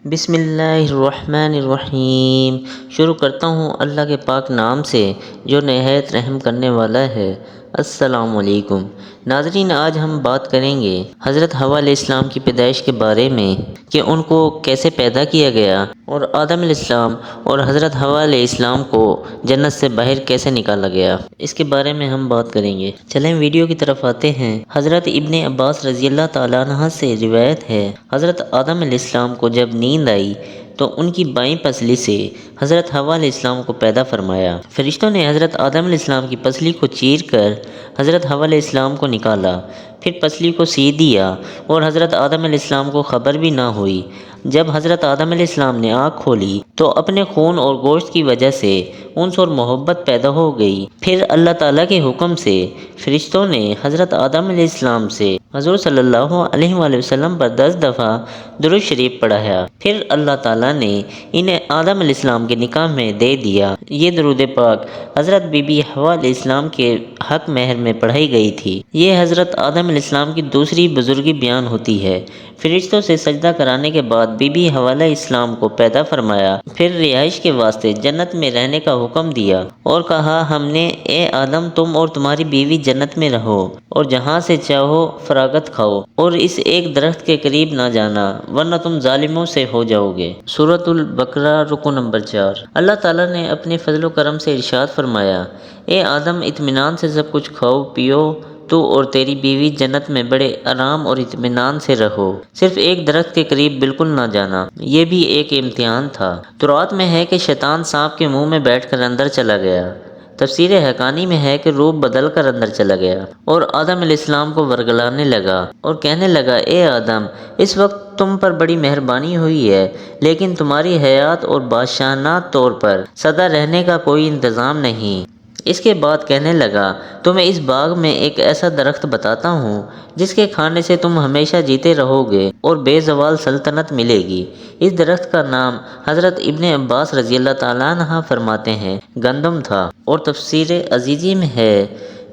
بسم اللہ الرحمن الرحیم۔ شروع کرتا ہوں اللہ کے پاک نام سے جو نہایت رحم کرنے والا ہے۔ السلام علیکم ناظرین، آج ہم بات کریں گے حضرت حوا علیہ السلام کی پیدائش کے بارے میں کہ ان کو کیسے پیدا کیا گیا اور آدم علیہ السلام اور حضرت حوا علیہ السلام کو جنت سے باہر کیسے نکالا گیا، اس کے بارے میں ہم بات کریں گے۔ چلیں ویڈیو کی طرف آتے ہیں۔ حضرت ابن عباس رضی اللہ تعالیٰ عنہ سے روایت ہے، حضرت آدم علیہ السلام کو جب نیند آئی تو ان کی بائیں پسلی سے حضرت حوا علیہ السلام کو پیدا فرمایا۔ فرشتوں نے حضرت آدم علیہ السلام کی پسلی کو چیر کر حضرت حوا علیہ السلام کو نکالا، پھر پسلی کو سی دیا اور حضرت آدم علیہ السلام کو خبر بھی نہ ہوئی۔ جب حضرت آدم علیہ السلام نے آنکھ کھولی تو اپنے خون اور گوشت کی وجہ سے انس اور محبت پیدا ہو گئی۔ پھر اللہ تعالیٰ کے حکم سے فرشتوں نے حضرت آدم علیہ السلام سے حضور صلی اللہ علیہ وآلہ وسلم پر 10 دفعہ درود شریف پڑھایا۔ پھر اللہ تعالیٰ نے انہیں آدم علیہ السلام کے نکاح میں دے دیا۔ یہ درود پاک حضرت بی بی حوا علیہ السلام کے حق مہر میں پڑھائی گئی تھی۔ یہ حضرت آدم علیہ السلام کی دوسری بزرگی بیان ہوتی ہے۔ فرشتوں سے سجدہ کرانے کے بعد بی بی حوا علیہ السلام کو پیدا فرمایا، پھر رہائش کے واسطے جنت میں رہنے کا حکم دیا اور کہا، ہم نے اے آدم تم اور تمہاری بیوی جنت میں رہو اور جہاں سے چاہو فراغت کھاؤ اور اس ایک درخت کے قریب نہ جانا ورنہ تم ظالموں سے ہو جاؤ گے۔ سورۃ البقرہ رکو نمبر 4۔ اللہ تعالیٰ نے اپنے فضل و کرم سے ارشاد فرمایا، اے آدم اطمینان سے سب کچھ کھاؤ پیو، تو اور تیری بیوی جنت میں بڑے آرام اور اطمینان سے رہو، صرف ایک درخت کے قریب بالکل نہ جانا۔ یہ بھی ایک امتحان تھا۔ تورات میں ہے کہ شیطان سانپ کے منہ میں بیٹھ کر اندر چلا گیا۔ تفسیر حقانی میں ہے کہ روح بدل کر اندر چلا گیا اور آدم علیہ السلام کو ورگلانے لگا اور کہنے لگا، اے آدم اس وقت تم پر بڑی مہربانی ہوئی ہے، لیکن تمہاری حیات اور بادشاہانہ طور پر سدا رہنے کا کوئی انتظام نہیں۔ اس کے بعد کہنے لگا، تمہیں اس باغ میں ایک ایسا درخت بتاتا ہوں جس کے کھانے سے تم ہمیشہ جیتے رہو گے اور بے زوال سلطنت ملے گی۔ اس درخت کا نام حضرت ابن عباس رضی اللہ تعالیٰ عنہ فرماتے ہیں گندم تھا، اور تفسیر عزیزی میں ہے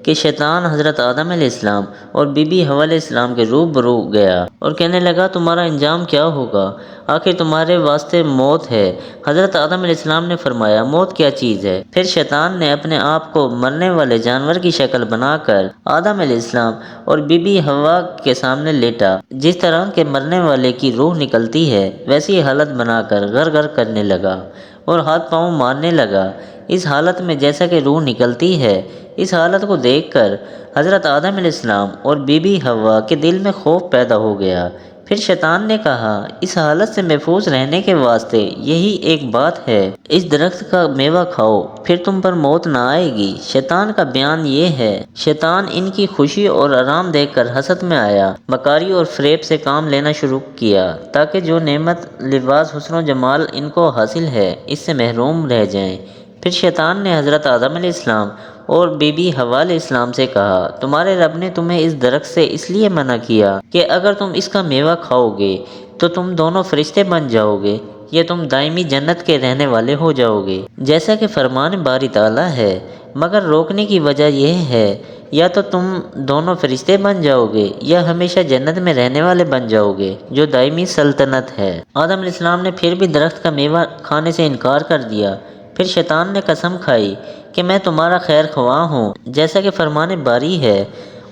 کہ شیطان حضرت آدم علیہ السلام اور بی بی حوا علیہ السلام کے روبرو گیا اور کہنے لگا، تمہارا انجام کیا ہوگا؟ آخر تمہارے واسطے موت ہے۔ حضرت آدم علیہ السلام نے فرمایا، موت کیا چیز ہے؟ پھر شیطان نے اپنے آپ کو مرنے والے جانور کی شکل بنا کر آدم علیہ السلام اور بی بی حوا کے سامنے لیٹا۔ جس طرح کے مرنے والے کی روح نکلتی ہے ویسی حالت بنا کر گر گر کرنے لگا اور ہاتھ پاؤں مارنے لگا۔ اس حالت میں جیسا کہ روح نکلتی ہے، اس حالت کو دیکھ کر حضرت آدم علیہ السلام اور بی بی حوا کے دل میں خوف پیدا ہو گیا۔ پھر شیطان نے کہا، اس حالت سے محفوظ رہنے کے واسطے یہی ایک بات ہے، اس درخت کا میوہ کھاؤ پھر تم پر موت نہ آئے گی۔ شیطان کا بیان یہ ہے، شیطان ان کی خوشی اور آرام دیکھ کر حسد میں آیا، مکاری اور فریب سے کام لینا شروع کیا تاکہ جو نعمت لباس حسن و جمال ان کو حاصل ہے اس سے محروم رہ جائیں۔ پھر شیطان نے حضرت آدم علیہ السلام اور بی بی حوا علیہ السلام سے کہا، تمہارے رب نے تمہیں اس درخت سے اس لیے منع کیا کہ اگر تم اس کا میوہ کھاؤ گے تو تم دونوں فرشتے بن جاؤ گے یا تم دائمی جنت کے رہنے والے ہو جاؤ گے، جیسا کہ فرمان باری تعالیٰ ہے۔ مگر روکنے کی وجہ یہ ہے، یا تو تم دونوں فرشتے بن جاؤ گے یا ہمیشہ جنت میں رہنے والے بن جاؤ گے جو دائمی سلطنت ہے۔ آدم علیہ السلام نے پھر بھی درخت کا میوہ کھانے سے انکار کر دیا۔ پھر شیطان نے قسم کھائی کہ میں تمہارا خیر خواہ ہوں، جیسا کہ فرمان باری ہے،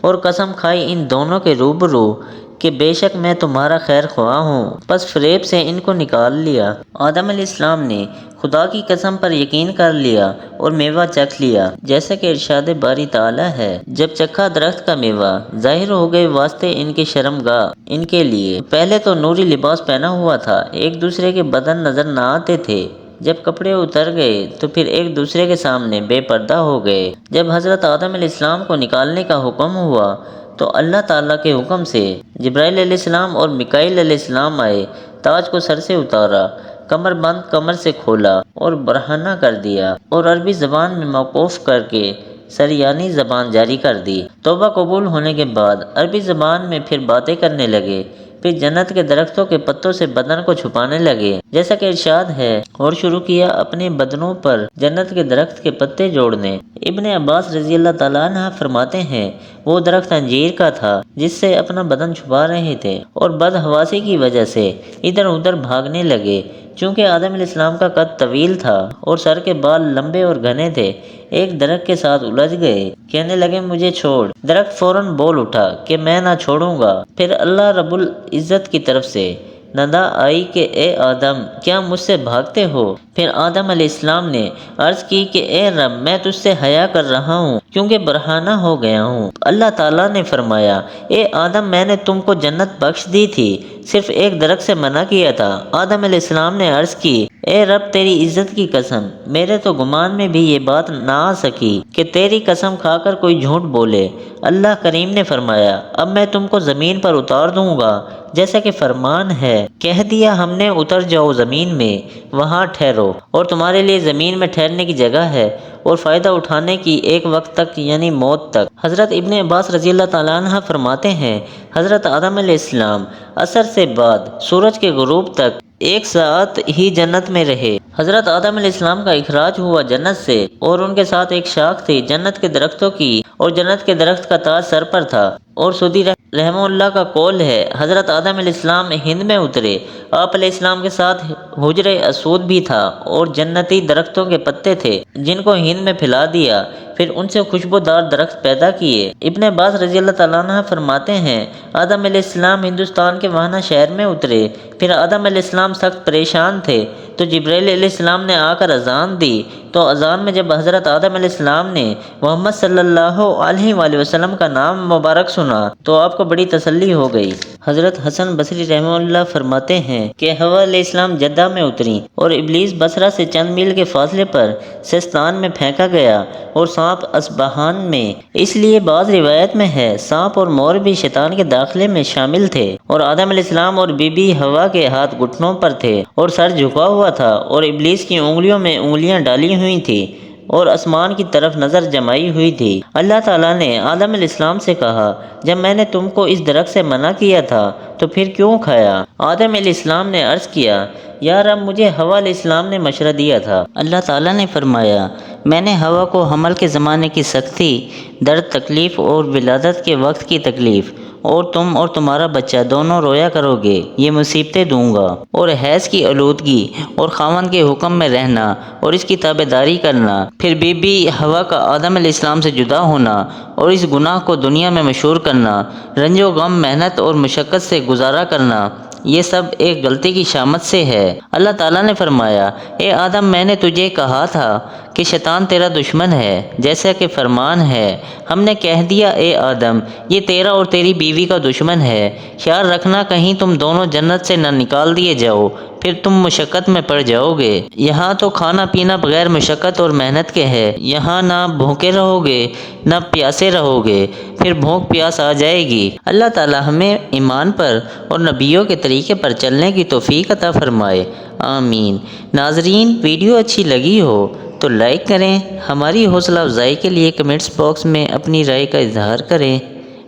اور قسم کھائی ان دونوں کے روبرو کہ بے شک میں تمہارا خیر خواہ ہوں، پس فریب سے ان کو نکال لیا۔ آدم علیہ السلام نے خدا کی قسم پر یقین کر لیا اور میوہ چکھ لیا، جیسا کہ ارشاد باری تعالیٰ ہے، جب چکھا درخت کا میوہ ظاہر ہو گئے واسطے ان کے شرمگاہ ان کے لیے۔ پہلے تو نوری لباس پہنا ہوا تھا، ایک دوسرے کے بدن نظر نہ آتے تھے، جب کپڑے اتر گئے تو پھر ایک دوسرے کے سامنے بے پردہ ہو گئے۔ جب حضرت آدم علیہ السلام کو نکالنے کا حکم ہوا تو اللہ تعالیٰ کے حکم سے جبرائیل علیہ السلام اور میکائیل علیہ السلام آئے، تاج کو سر سے اتارا، کمر بند کمر سے کھولا اور برہنہ کر دیا اور عربی زبان میں موقوف کر کے سریانی زبان جاری کر دی۔ توبہ قبول ہونے کے بعد عربی زبان میں پھر باتیں کرنے لگے، پھر جنت کے درختوں کے پتوں سے بدن کو چھپانے لگے، جیسا کہ ارشاد ہے، اور شروع کیا اپنے بدنوں پر جنت کے درخت کے پتے جوڑنے۔ ابن عباس رضی اللہ تعالیٰ عنہ فرماتے ہیں، وہ درخت انجیر کا تھا جس سے اپنا بدن چھپا رہے تھے اور بدحواسی کی وجہ سے ادھر ادھر بھاگنے لگے۔ چونکہ آدم علیہ السلام کا قد طویل تھا اور سر کے بال لمبے اور گھنے تھے، ایک درخت کے ساتھ الجھ گئے، کہنے لگے مجھے چھوڑ۔ درخت فوراً بول اٹھا کہ میں نہ چھوڑوں گا۔ پھر اللہ رب العزت کی طرف سے ندا آئی کہ اے آدم، کیا مجھ سے بھاگتے ہو؟ پھر آدم علیہ السلام نے عرض کی کہ اے رب، میں تجھ سے حیا کر رہا ہوں کیونکہ برہنہ ہو گیا ہوں۔ اللہ تعالیٰ نے فرمایا اے آدم، میں نے تم کو جنت بخش دی تھی، صرف ایک درخت سے منع کیا تھا۔ آدم علیہ السلام نے عرض کی اے رب، تیری عزت کی قسم، میرے تو گمان میں بھی یہ بات نہ آ سکی کہ تیری قسم کھا کر کوئی جھوٹ بولے۔ اللہ کریم نے فرمایا اب میں تم کو زمین پر اتار دوں گا جیسا کہ فرمان ہے۔ کہہ دیا ہم نے اتر جاؤ زمین میں، وہاں ٹھہرو، اور تمہارے لیے زمین میں ٹھہرنے کی جگہ ہے اور فائدہ اٹھانے کی ایک وقت تک یعنی موت تک۔ حضرت ابن عباس رضی اللہ تعالیٰ عنہ فرماتے ہیں حضرت آدم علیہ السلام عصر سے بعد سورج کے غروب تک 1 ساعت ہی جنت میں رہے۔ حضرت آدم علیہ السلام کا اخراج ہوا جنت سے اور ان کے ساتھ ایک شاخ تھی جنت کے درختوں کی، اور جنت کے درخت کا تاج سر پر تھا۔ اور سودی رحمہ اللہ کا قول ہے حضرت آدم علیہ السلام ہند میں اترے، آپ علیہ السلام کے ساتھ حجر اسود بھی تھا اور جنتی درختوں کے پتے تھے جن کو ہند میں پھیلا دیا، پھر ان سے خوشبودار درخت پیدا کیے۔ ابن عباس رضی اللہ تعالیٰ عنہ فرماتے ہیں آدم علیہ السلام ہندوستان کے واہنہ شہر میں اترے، پھر آدم علیہ السلام سخت پریشان تھے تو جبرائیل علیہ السلام نے آ کر اذان دی، تو اذان میں جب حضرت آدم علیہ السلام نے محمد صلی اللہ علیہ وآلہ وسلم کا نام مبارک سنا تو آپ کو بڑی تسلی ہو گئی۔ حضرت حسن بصری رحمہ اللہ فرماتے ہیں کہ حوا علیہ السلام جدہ میں اتری اور ابلیس بصرہ سے چند میل کے فاصلے پر سیستان میں پھینکا گیا اور سانپ اصبہان میں۔ اس لیے بعض روایت میں ہے سانپ اور مور بھی شیطان کے داخلے میں شامل تھے، اور آدم علیہ السلام اور بی بی حوا کے ہاتھ گھٹنوں پر تھے اور سر جھکا ہوا تھا، اور ابلیس کی انگلیوں میں انگلیاں ڈالی ہوئی تھیں اور آسمان کی طرف نظر جمائی ہوئی تھی۔ اللہ تعالیٰ نے آدم علیہ السلام سے کہا جب میں نے تم کو اس درخت سے منع کیا تھا تو پھر کیوں کھایا؟ آدم علیہ السلام نے عرض کیا یا رب، مجھے حوا علیہ السلام نے مشورہ دیا تھا۔ اللہ تعالیٰ نے فرمایا میں نے حوا کو حمل کے زمانے کی سختی، درد تکلیف اور ولادت کے وقت کی تکلیف، اور تم اور تمہارا بچہ دونوں رویا کرو گے، یہ مصیبتیں دوں گا، اور حیض کی آلودگی اور خاوند کے حکم میں رہنا اور اس کی تابعداری کرنا، پھر بی بی حوا کا آدم علیہ السلام سے جدا ہونا اور اس گناہ کو دنیا میں مشہور کرنا، رنج و غم، محنت اور مشقت سے گزارا کرنا، یہ سب ایک غلطی کی شامت سے ہے۔ اللہ تعالیٰ نے فرمایا اے آدم، میں نے تجھے کہا تھا کہ شیطان تیرا دشمن ہے، جیسا کہ فرمان ہے ہم نے کہہ دیا اے آدم، یہ تیرا اور تیری بیوی کا دشمن ہے، خیال رکھنا کہیں تم دونوں جنت سے نہ نکال دیے جاؤ، پھر تم مشقت میں پڑ جاؤ گے۔ یہاں تو کھانا پینا بغیر مشقت اور محنت کے ہے، یہاں نہ بھوکے رہو گے نہ پیاسے رہو گے، پھر بھوک پیاس آ جائے گی۔ اللہ تعالیٰ ہمیں ایمان پر اور نبیوں کے طریقے پر چلنے کی توفیق عطا فرمائے، آمین۔ ناظرین، ویڈیو اچھی لگی ہو تو لائک کریں، ہماری حوصلہ افزائی کے لیے کمنٹس باکس میں اپنی رائے کا اظہار کریں،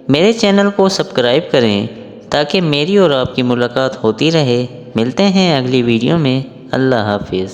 میرے چینل کو سبسکرائب کریں تاکہ میری اور آپ کی ملاقات ہوتی رہے۔ ملتے ہیں اگلی ویڈیو میں، اللہ حافظ۔